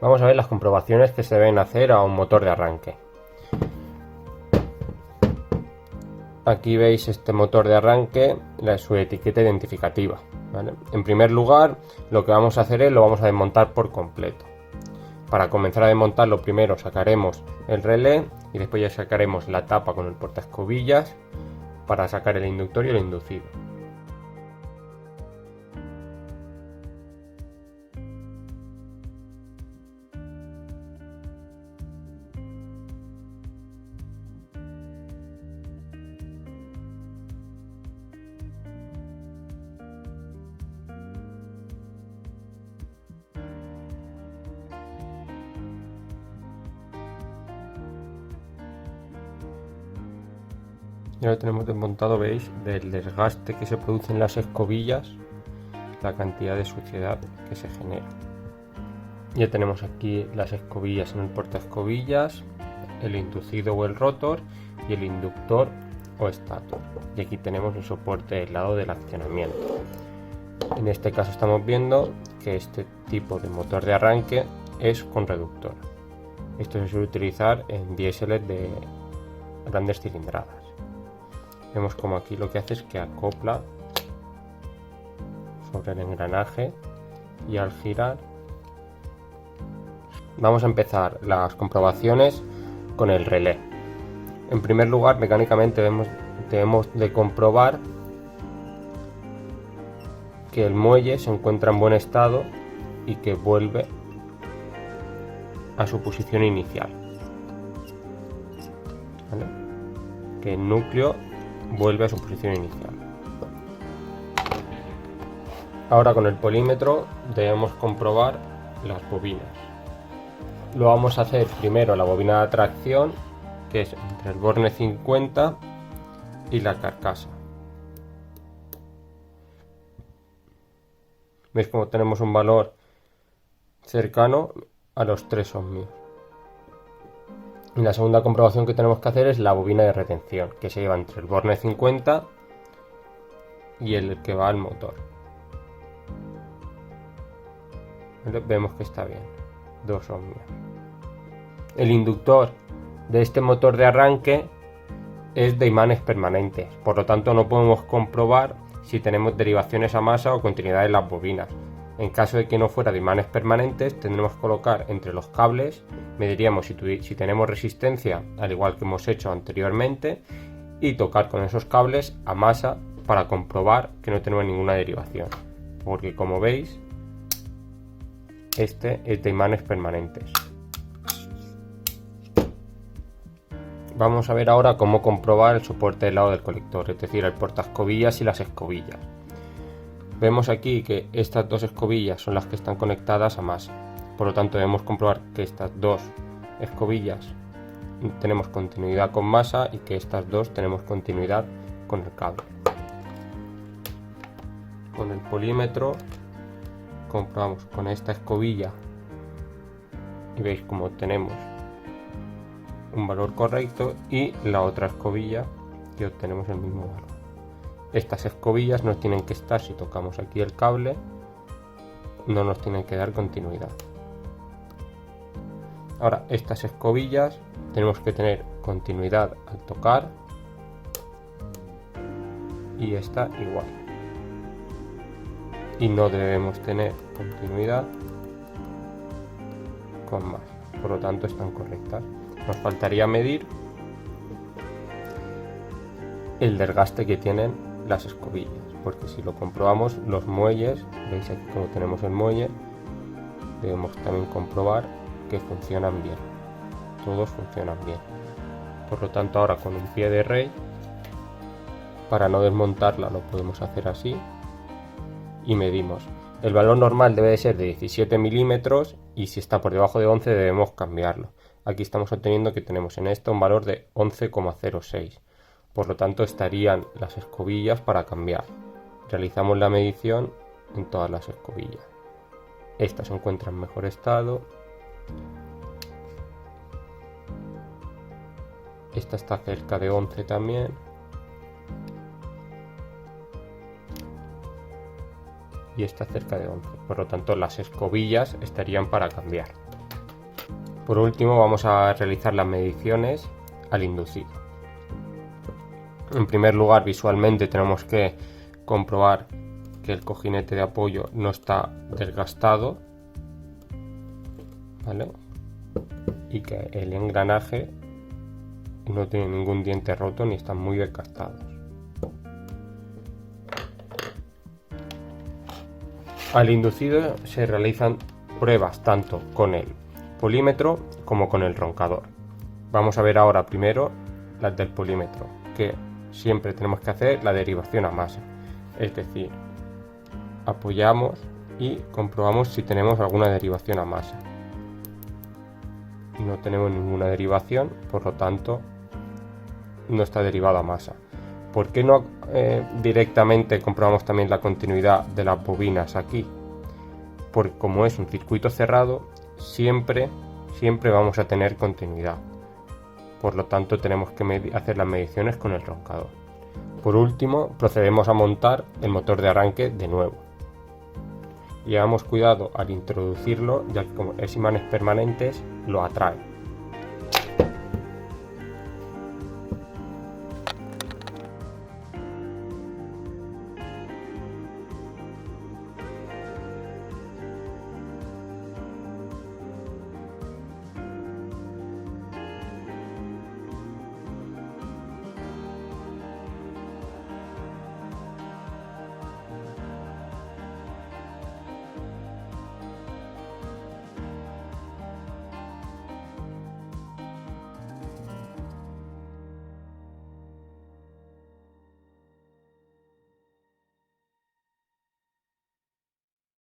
Vamos a ver las comprobaciones que se deben hacer a un motor de arranque. Aquí veis este motor de arranque, su etiqueta identificativa, ¿vale? En primer lugar, lo que vamos a hacer es lo vamos a desmontar por completo. Para comenzar a desmontarlo, primero sacaremos el relé y después ya sacaremos la tapa con el portaescobillas para sacar el inductor y el inducido. Ya lo tenemos desmontado, veis, del desgaste que se produce en las escobillas, la cantidad de suciedad que se genera. Ya tenemos aquí las escobillas en el portaescobillas, el inducido o el rotor y el inductor o estator. Y aquí tenemos el soporte del lado del accionamiento. En este caso estamos viendo que este tipo de motor de arranque es con reductor. Esto se suele utilizar en diéseles de grandes cilindradas. Vemos como aquí lo que hace es que acopla sobre el engranaje y al girar. Vamos a empezar las comprobaciones con el relé. En primer lugar, mecánicamente debemos de comprobar que el muelle se encuentra en buen estado y que vuelve a su posición inicial, ¿vale? Que el núcleo vuelve a su posición inicial. Ahora con el polímetro debemos comprobar las bobinas. Lo vamos a hacer primero la bobina de tracción, que es entre el borne 50 y la carcasa. Veis como tenemos un valor cercano a los 3 ohmios. Y la segunda comprobación que tenemos que hacer es la bobina de retención, que se lleva entre el borne 50 y el que va al motor. Vemos que está bien, 2 ohmios. El inductor de este motor de arranque es de imanes permanentes, por lo tanto no podemos comprobar si tenemos derivaciones a masa o continuidad en las bobinas. En caso de que no fuera de imanes permanentes, tendremos que colocar entre los cables, mediríamos si tenemos resistencia, al igual que hemos hecho anteriormente, y tocar con esos cables a masa para comprobar que no tenemos ninguna derivación. Porque como veis, este es de imanes permanentes. Vamos a ver ahora cómo comprobar el soporte del lado del colector, es decir, el portaescobillas y las escobillas. Vemos aquí que estas dos escobillas son las que están conectadas a masa, por lo tanto debemos comprobar que estas dos escobillas tenemos continuidad con masa y que estas dos tenemos continuidad con el cable. Con el polímetro comprobamos con esta escobilla y veis como tenemos un valor correcto, y la otra escobilla que obtenemos el mismo valor. Estas escobillas nos tienen que estar, si tocamos aquí el cable, no nos tienen que dar continuidad. Ahora, estas escobillas tenemos que tener continuidad al tocar y esta igual. Y no debemos tener continuidad con más, por lo tanto están correctas. Nos faltaría medir el desgaste que tienen las escobillas, porque si lo comprobamos, los muelles, veis aquí como tenemos el muelle, debemos también comprobar que funcionan bien, todos funcionan bien. Por lo tanto, ahora con un pie de rey, para no desmontarla lo podemos hacer así y medimos. El valor normal debe de ser de 17 milímetros y si está por debajo de 11 debemos cambiarlo. Aquí estamos obteniendo que tenemos en esto un valor de 11,06. Por lo tanto estarían las escobillas para cambiar. Realizamos la medición en todas las escobillas. Esta se encuentra en mejor estado. Esta está cerca de 11 también. Y esta cerca de 11. Por lo tanto las escobillas estarían para cambiar. Por último, vamos a realizar las mediciones al inducido. En primer lugar, visualmente tenemos que comprobar que el cojinete de apoyo no está desgastado, ¿vale? Y que el engranaje no tiene ningún diente roto ni están muy desgastados. Al inducido se realizan pruebas tanto con el polímetro como con el roncador. Vamos a ver ahora primero las del polímetro, que siempre tenemos que hacer la derivación a masa, es decir, apoyamos y comprobamos si tenemos alguna derivación a masa. No tenemos ninguna derivación, por lo tanto no está derivado a masa. ¿Por qué no directamente comprobamos también la continuidad de las bobinas aquí? Porque como es un circuito cerrado, siempre vamos a tener continuidad. Por lo tanto, tenemos que hacer las mediciones con el roncador. Por último, procedemos a montar el motor de arranque de nuevo. Llevamos cuidado al introducirlo, ya que como es imanes permanentes, lo atrae.